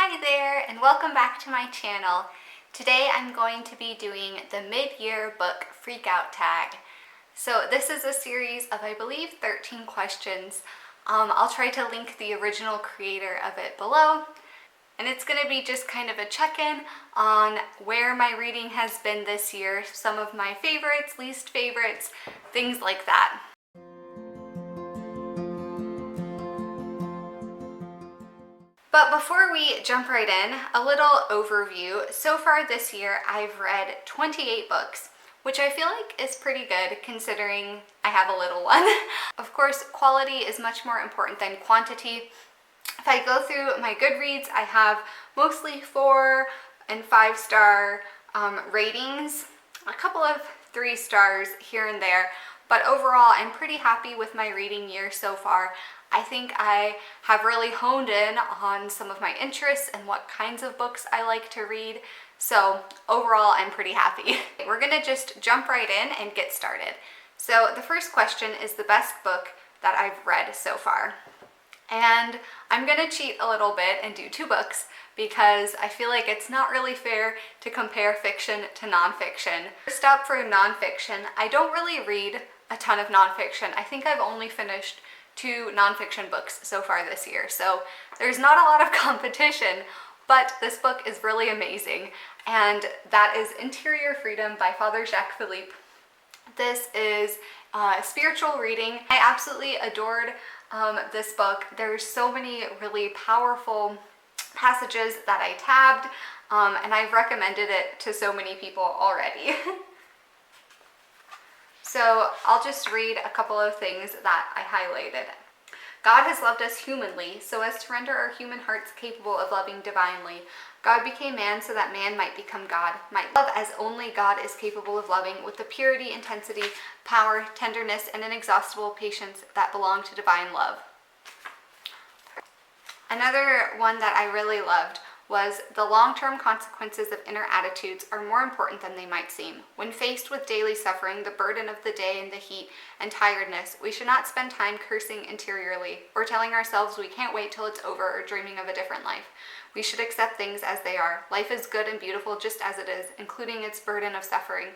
Hi there, and welcome back to my channel. Today I'm going to be doing the mid-year book freakout tag. So this is a series of, I believe, 13 questions. I'll try to link the original creator of it below. And it's going to be just kind of a check-in on where my reading has been this year, some of my favorites, least favorites, things like that. But before we jump right in, a little overview. So far this year, I've read 28 books, which I feel like is pretty good considering I have a little one. Of course, quality is much more important than quantity. If I go through my Goodreads, I have mostly 4- and 5-star ratings, a couple of 3 stars here and there, but overall I'm pretty happy with my reading year so far. I think I have really honed in on some of my interests and what kinds of books I like to read, so overall I'm pretty happy. We're gonna just jump right in and get started. So the first question is the best book that I've read so far. And I'm gonna cheat a little bit and do 2 books because I feel like it's not really fair to compare fiction to nonfiction. First up, for nonfiction, I don't really read a ton of nonfiction. I think I've only finished 2 nonfiction books so far this year, so there's not a lot of competition, but this book is really amazing, and that is Interior Freedom by Father Jacques Philippe. This is a spiritual reading. I absolutely adored this book. There's so many really powerful passages that I tabbed, and I've recommended it to so many people already. So I'll just read a couple of things that I highlighted. God has loved us humanly so as to render our human hearts capable of loving divinely. God became man so that man might become God, might love as only God is capable of loving, with the purity, intensity, power, tenderness, and inexhaustible patience that belong to divine love. Another one that I really loved was the long-term consequences of inner attitudes are more important than they might seem. When faced with daily suffering, the burden of the day and the heat and tiredness, we should not spend time cursing interiorly or telling ourselves we can't wait till it's over or dreaming of a different life. We should accept things as they are. Life is good and beautiful just as it is, including its burden of suffering.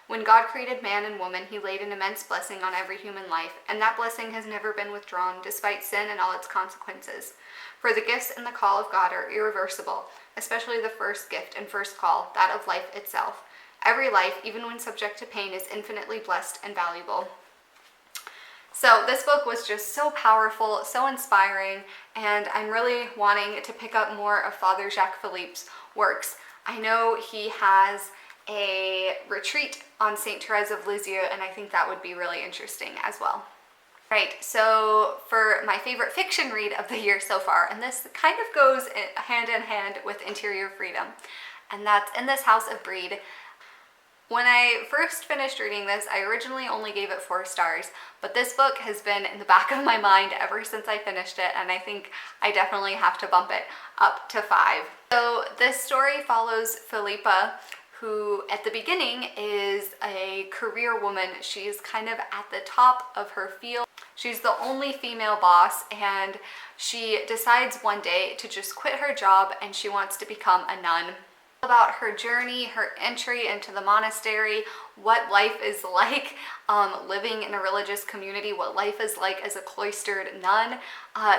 When God created man and woman, he laid an immense blessing on every human life, and that blessing has never been withdrawn, despite sin and all its consequences. For the gifts and the call of God are irreversible, especially the first gift and first call, that of life itself. Every life, even when subject to pain, is infinitely blessed and valuable. So this book was just so powerful, so inspiring, and I'm really wanting to pick up more of Father Jacques Philippe's works. I know he has a retreat on St. Therese of Lisieux, and I think that would be really interesting as well. Right, so for my favorite fiction read of the year so far, and this kind of goes hand in hand with Interior Freedom, and that's In This House of Breed. When I first finished reading this, I originally only gave it 4 stars, but this book has been in the back of my mind ever since I finished it, and I think I definitely have to bump it up to 5. So this story follows Philippa, who at the beginning is a career woman. She's kind of at the top of her field. She's the only female boss, and she decides one day to just quit her job and she wants to become a nun. About her journey, her entry into the monastery, what life is like living in a religious community, what life is like as a cloistered nun.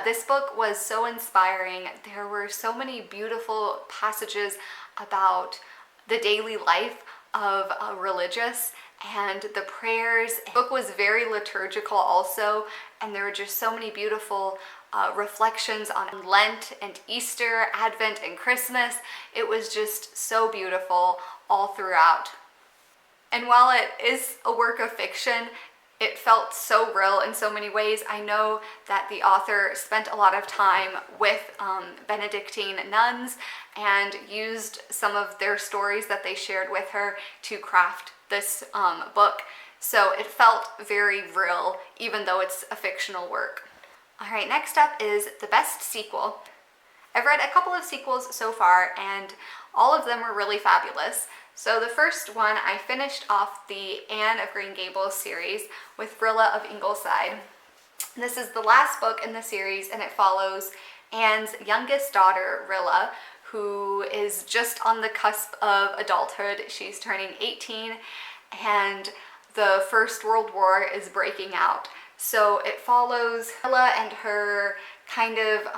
This book was so inspiring. There were so many beautiful passages about the daily life of a religious and the prayers. The book was very liturgical also, and there were just so many beautiful reflections on Lent and Easter, Advent and Christmas. It was just so beautiful all throughout. And while it is a work of fiction, it felt so real in so many ways. I know that the author spent a lot of time with Benedictine nuns and used some of their stories that they shared with her to craft this book. So it felt very real, even though it's a fictional work. All right, next up is the best sequel. I've read a couple of sequels so far, and all of them were really fabulous. So the first one, I finished off the Anne of Green Gables series with Rilla of Ingleside. This is the last book in the series, and it follows Anne's youngest daughter, Rilla, who is just on the cusp of adulthood. She's turning 18 and the First World War is breaking out. So it follows Ella and her kind of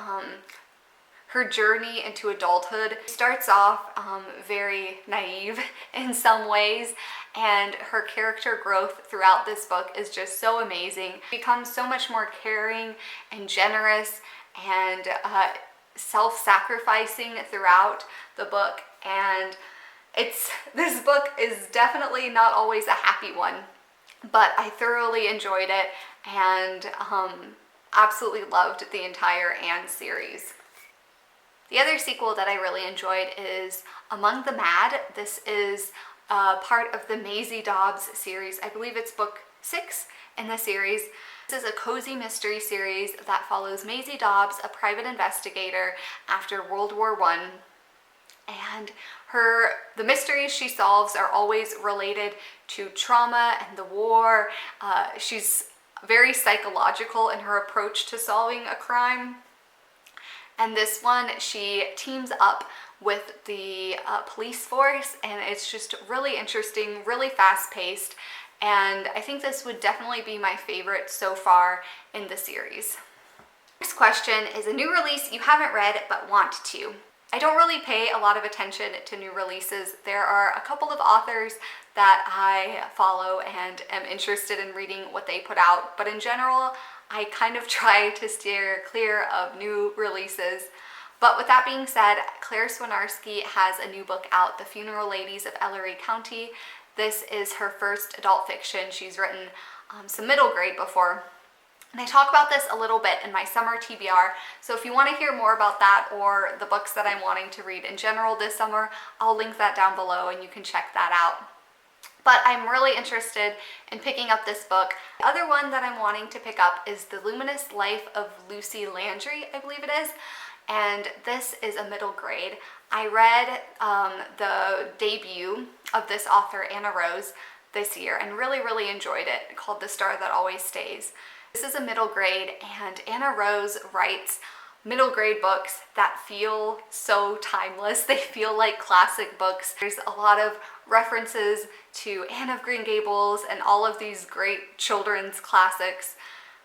her journey into adulthood. She starts off very naive in some ways, and her character growth throughout this book is just so amazing. She becomes so much more caring and generous and self-sacrificing throughout the book, and this book is definitely not always a happy one, but I thoroughly enjoyed it and absolutely loved the entire Anne series. The other sequel that I really enjoyed is Among the Mad. This is part of the Maisie Dobbs series. I believe it's book 6 in the series. This is a cozy mystery series that follows Maisie Dobbs, a private investigator after World War I. And the mysteries she solves are always related to trauma and the war. She's very psychological in her approach to solving a crime. And this one, she teams up with the police force, and it's just really interesting, really fast-paced, and I think this would definitely be my favorite so far in the series. Next question is a new release you haven't read but want to. I don't really pay a lot of attention to new releases. There are a couple of authors that I follow and am interested in reading what they put out, but in general, I kind of try to steer clear of new releases. But with that being said, Claire Swinarski has a new book out, The Funeral Ladies of Ellery County. This is her first adult fiction. She's written some middle grade before. And I talk about this a little bit in my summer TBR, so if you want to hear more about that or the books that I'm wanting to read in general this summer, I'll link that down below and you can check that out. But I'm really interested in picking up this book. The other one that I'm wanting to pick up is The Luminous Life of Lucy Landry, I believe it is. And this is a middle grade. I read the debut of this author, Anna Rose, this year and really enjoyed it, called The Star That Always Stays. This is a middle grade, and Anna Rose writes middle grade books that feel so timeless. They feel like classic books. There's a lot of references to Anne of Green Gables and all of these great children's classics.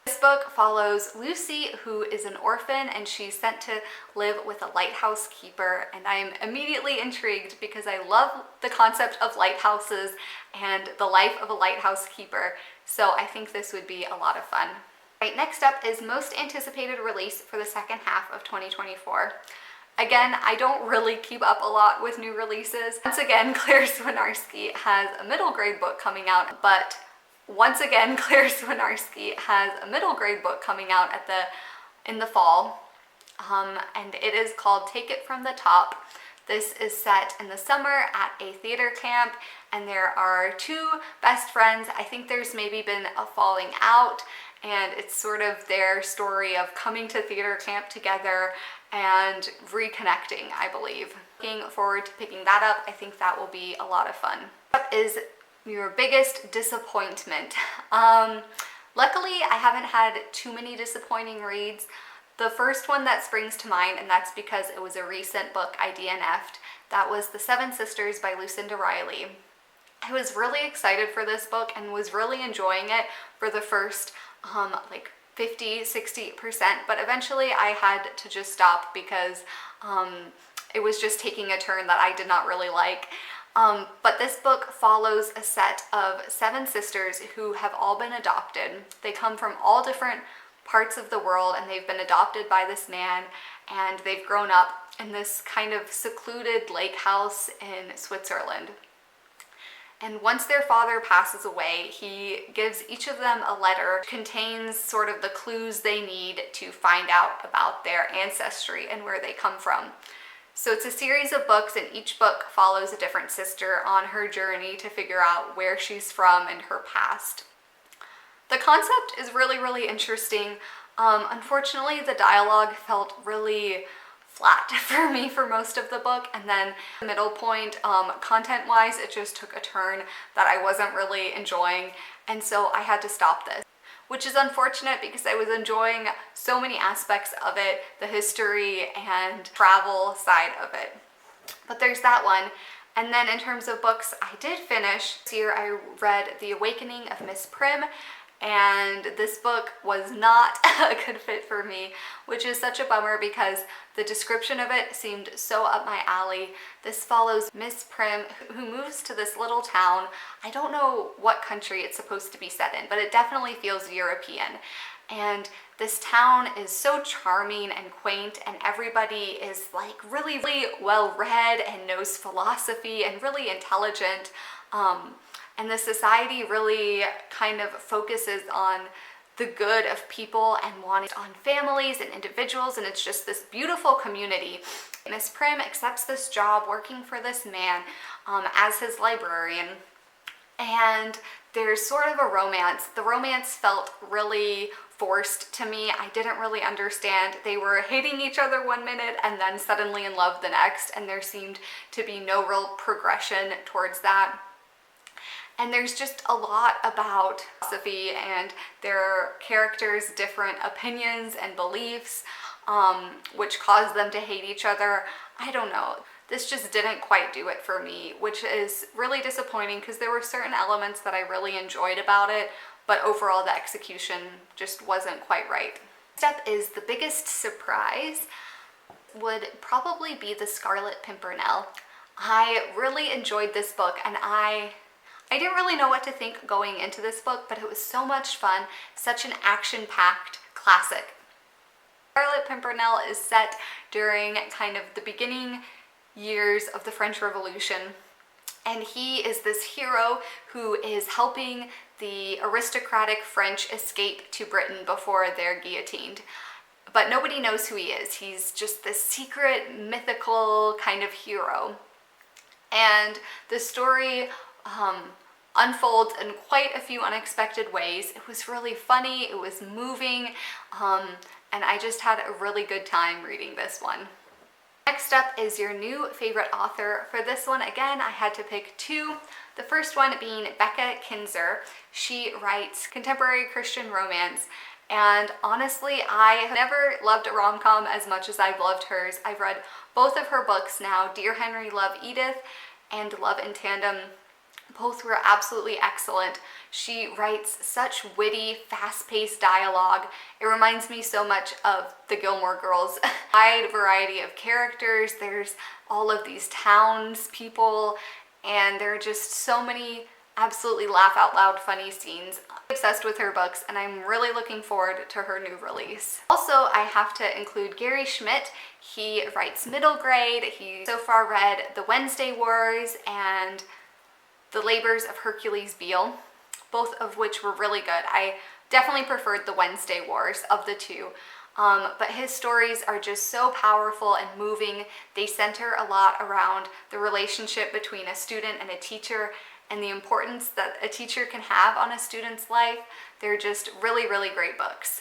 This book follows Lucy, who is an orphan, and she's sent to live with a lighthouse keeper, and I'm immediately intrigued because I love the concept of lighthouses and the life of a lighthouse keeper, so I think this would be a lot of fun. Right, next up is most anticipated release for the second half of 2024. Again, I don't really keep up a lot with new releases. Once again, Claire Swinarski has a middle grade book coming out, but once again, Claire Swinarski has a middle grade book coming out in the fall, and it is called Take It From the Top. This is set in the summer at a theater camp, and there are two best friends. I think there's maybe been a falling out, and it's sort of their story of coming to theater camp together and reconnecting, I believe. Looking forward to picking that up. I think that will be a lot of fun. What is your biggest disappointment? Luckily, I haven't had too many disappointing reads. The first one that springs to mind, and that's because it was a recent book I DNF'd, that was The Seven Sisters by Lucinda Riley. I was really excited for this book and was really enjoying it for the first like 50-60%, but eventually I had to just stop because it was just taking a turn that I did not really like. But this book follows a set of 7 sisters who have all been adopted. They come from all different parts of the world, and they've been adopted by this man, and they've grown up in this kind of secluded lake house in Switzerland. And once their father passes away, he gives each of them a letter that contains sort of the clues they need to find out about their ancestry and where they come from. So it's a series of books, and each book follows a different sister on her journey to figure out where she's from and her past. The concept is really interesting. Unfortunately, the dialogue felt really flat for me for most of the book, and then the middle point, content-wise, it just took a turn that I wasn't really enjoying, and so I had to stop this. which is unfortunate because I was enjoying so many aspects of it, the history and travel side of it. But there's that one. And then in terms of books I did finish, this year I read The Awakening of Miss Prim, and this book was not a good fit for me, which is such a bummer because the description of it seemed so up my alley. This follows Miss Prim, who moves to this little town. I don't know what country it's supposed to be set in, but it definitely feels European. And this town is so charming and quaint, and everybody is like really, really well read and knows philosophy and really intelligent. And the society really kind of focuses on the good of people and wanting on families and individuals, and it's just this beautiful community. Miss Prim accepts this job working for this man as his librarian, and there's sort of a romance. The romance felt really forced to me. I didn't really understand. They were hating each other one minute and then suddenly in love the next, and there seemed to be no real progression towards that. And there's just a lot about philosophy and their characters' different opinions and beliefs, which cause them to hate each other. I don't know. This just didn't quite do it for me, which is really disappointing because there were certain elements that I really enjoyed about it, but overall the execution just wasn't quite right. Next up is the biggest surprise would probably be The Scarlet Pimpernel. I really enjoyed this book, and I didn't really know what to think going into this book, but it was so much fun, such an action-packed classic. Scarlet Pimpernel is set during kind of the beginning years of the French Revolution, and he is this hero who is helping the aristocratic French escape to Britain before they're guillotined. But nobody knows who he is. He's just this secret, mythical kind of hero. And the story unfolds in quite a few unexpected ways. It was really funny, it was moving, and I just had a really good time reading this one. Next up is your new favorite author. For this one, again, I had to pick two. The first one being Becca Kinzer. She writes contemporary Christian romance, and honestly, I have never loved a rom-com as much as I've loved hers. I've read both of her books now, Dear Henry, Love Edith, and Love in Tandem. Both were absolutely excellent. She writes such witty, fast-paced dialogue. It reminds me so much of the Gilmore Girls. Wide variety of characters. There's all of these townspeople, and there are just so many absolutely laugh-out-loud funny scenes. I'm obsessed with her books, and I'm really looking forward to her new release. Also, I have to include Gary Schmidt. He writes middle grade. He so far read The Wednesday Wars and The Labors of Hercules Beale, both of which were really good. I definitely preferred The Wednesday Wars of the two, but his stories are just so powerful and moving. They center a lot around the relationship between a student and a teacher and the importance that a teacher can have on a student's life. They're just really, really great books.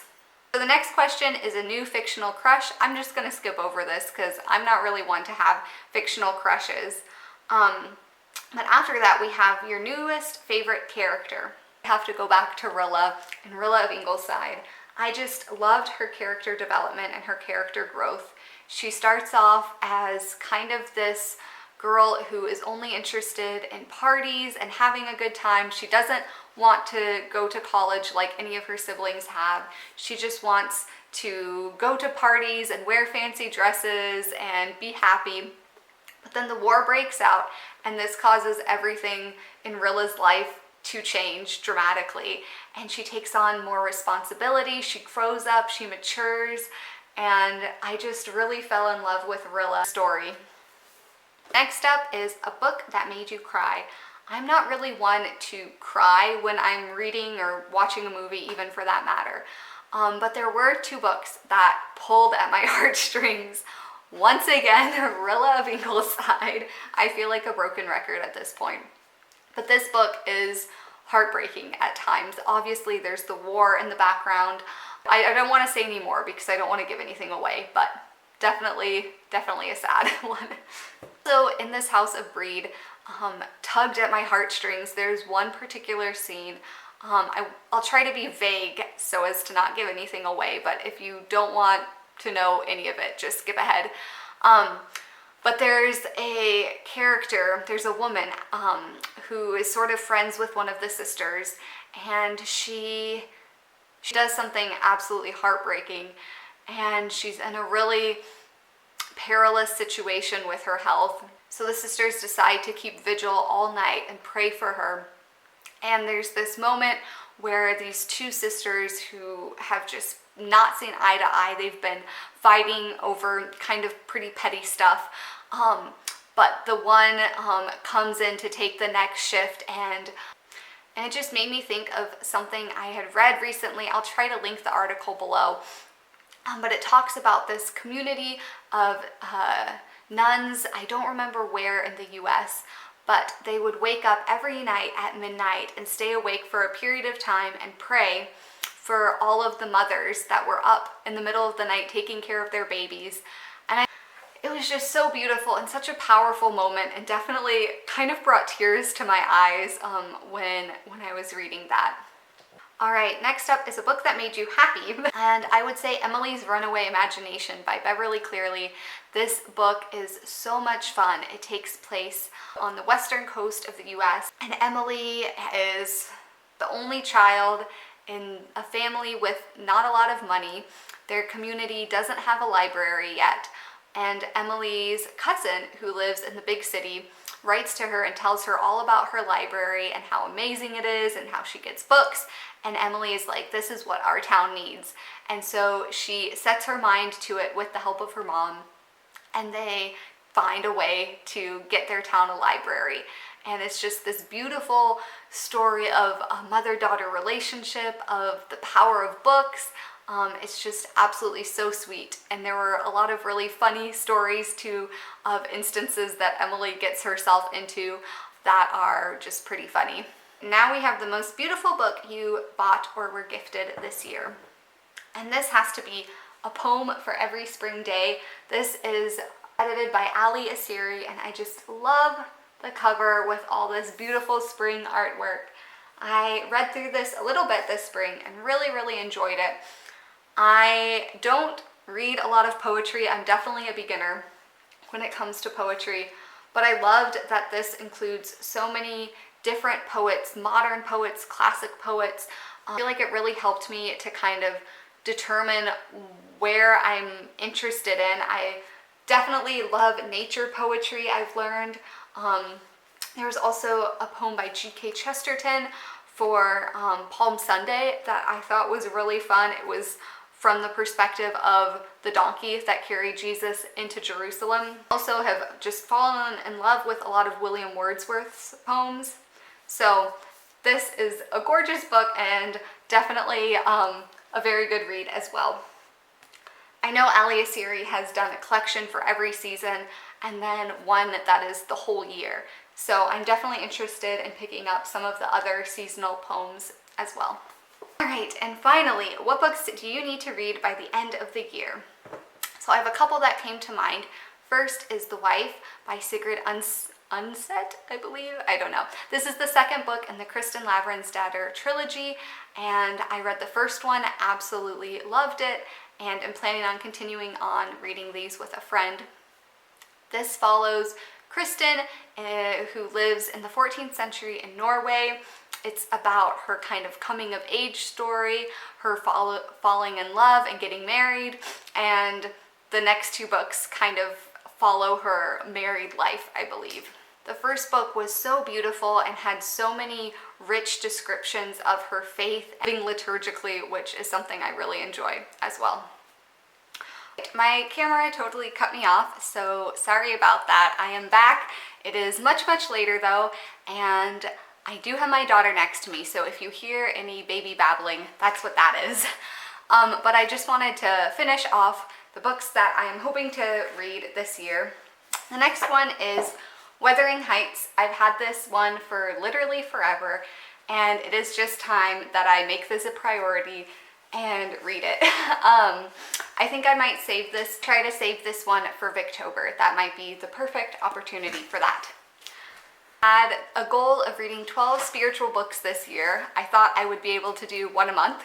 So the next question is a new fictional crush. I'm just gonna skip over this because I'm not really one to have fictional crushes. But after that, we have your newest favorite character. I have to go back to Rilla and Rilla of Ingleside. I just loved her character development and her character growth. She starts off as kind of this girl who is only interested in parties and having a good time. She doesn't want to go to college like any of her siblings have. She just wants to go to parties and wear fancy dresses and be happy. But then the war breaks out, and this causes everything in Rilla's life to change dramatically. And she takes on more responsibility, she grows up, she matures, and I just really fell in love with Rilla's story. Next up is a book that made you cry. I'm not really one to cry when I'm reading or watching a movie, even for that matter. But there were two books that pulled at my heartstrings. Once again, Rilla of Ingleside. I feel like a broken record at this point. But this book is heartbreaking at times. Obviously, there's the war in the background. I don't want to say any more because I don't want to give anything away, but definitely a sad one. So in this House of Breed, tugged at my heartstrings, there's one particular scene I'll try to be vague so as to not give anything away, but if you don't want to know any of it, just skip ahead. But there's a character, there's a woman who is sort of friends with one of the sisters, and she does something absolutely heartbreaking, and she's in a really perilous situation with her health. So the sisters decide to keep vigil all night and pray for her. And there's this moment where these two sisters who have just not seen eye to eye, they've been fighting over kind of pretty petty stuff. But the one comes in to take the next shift, and it just made me think of something I had read recently. I'll try to link the article below. But it talks about this community of nuns, I don't remember where in the US, but they would wake up every night at midnight and stay awake for a period of time and pray for all of the mothers that were up in the middle of the night taking care of their babies. And it was just so beautiful and such a powerful moment, and definitely kind of brought tears to my eyes when I was reading that. All right, next up is a book that made you happy, and I would say Emily's Runaway Imagination by Beverly Cleary. This book is so much fun. It takes place on the western coast of the US, and Emily is the only child in a family with not a lot of money. Their community doesn't have a library yet, and Emily's cousin, who lives in the big city, writes to her and tells her all about her library and how amazing it is and how she gets books. And Emily is like, this is what our town needs. And so she sets her mind to it with the help of her mom, and they find a way to get their town a library. And it's just this beautiful story of a mother-daughter relationship, of the power of books. It's just absolutely so sweet. And there were a lot of really funny stories too, of instances that Emily gets herself into that are just pretty funny. Now we have the most beautiful book you bought or were gifted this year. And this has to be A Poem for Every Spring Day. This is edited by Ali Asiri, and I just love the cover with all this beautiful spring artwork. I read through this a little bit this spring and really enjoyed it. I don't read a lot of poetry. I'm definitely a beginner when it comes to poetry, but I loved that this includes so many different poets, modern poets, classic poets. I feel like it really helped me to kind of determine where I'm interested in. I definitely love nature poetry, I've learned. There was also a poem by G.K. Chesterton for Palm Sunday that I thought was really fun. It was from the perspective of the donkey that carried Jesus into Jerusalem. Also have just fallen in love with a lot of William Wordsworth's poems. So this is a gorgeous book and definitely a very good read as well. I know Ali Asiri has done a collection for every season and then one that is the whole year. So I'm definitely interested in picking up some of the other seasonal poems as well. All right, and finally, what books do you need to read by the end of the year? So I have a couple that came to mind. First is The Wife by Sigrid Undset, I believe. I don't know. This is the second book in the Kristen Lavransdatter trilogy, and I read the first one, absolutely loved it, and am planning on continuing on reading these with a friend. This follows Kristen, who lives in the 14th century in Norway. It's about her kind of coming of age story, her falling in love and getting married, and the next two books kind of follow her married life, I believe. The first book was so beautiful and had so many rich descriptions of her faith, living liturgically, which is something I really enjoy as well. My camera totally cut me off, so sorry about that. I am back. It is much later though, and I do have my daughter next to me, so if you hear any baby babbling, that's what that is. But I just wanted to finish off the books that I am hoping to read this year. The next one is Wuthering Heights. I've had this one for literally forever, and it is just time that I make this a priority and read it. I think I might try to save this one for Victober. That might be the perfect opportunity for that. I had a goal of reading 12 spiritual books this year. I thought I would be able to do one a month,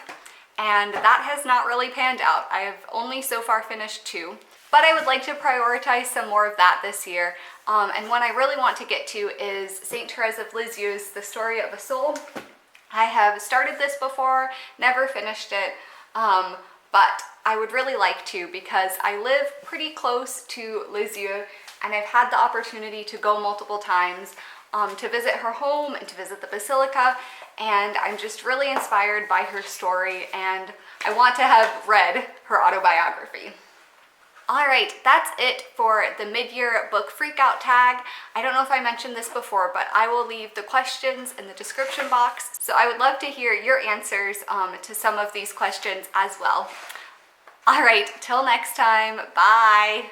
and that has not really panned out. I have only so far finished 2, but I would like to prioritize some more of that this year. And one I really want to get to is St. Therese of Lisieux's The Story of a Soul. I have started this before, never finished it, but I would really like to, because I live pretty close to Lisieux and I've had the opportunity to go multiple times to visit her home and to visit the basilica, and I'm just really inspired by her story and I want to have read her autobiography. Alright, that's it for the mid-year book freakout tag. I don't know if I mentioned this before, but I will leave the questions in the description box, so I would love to hear your answers to some of these questions as well. Alright, till next time, bye!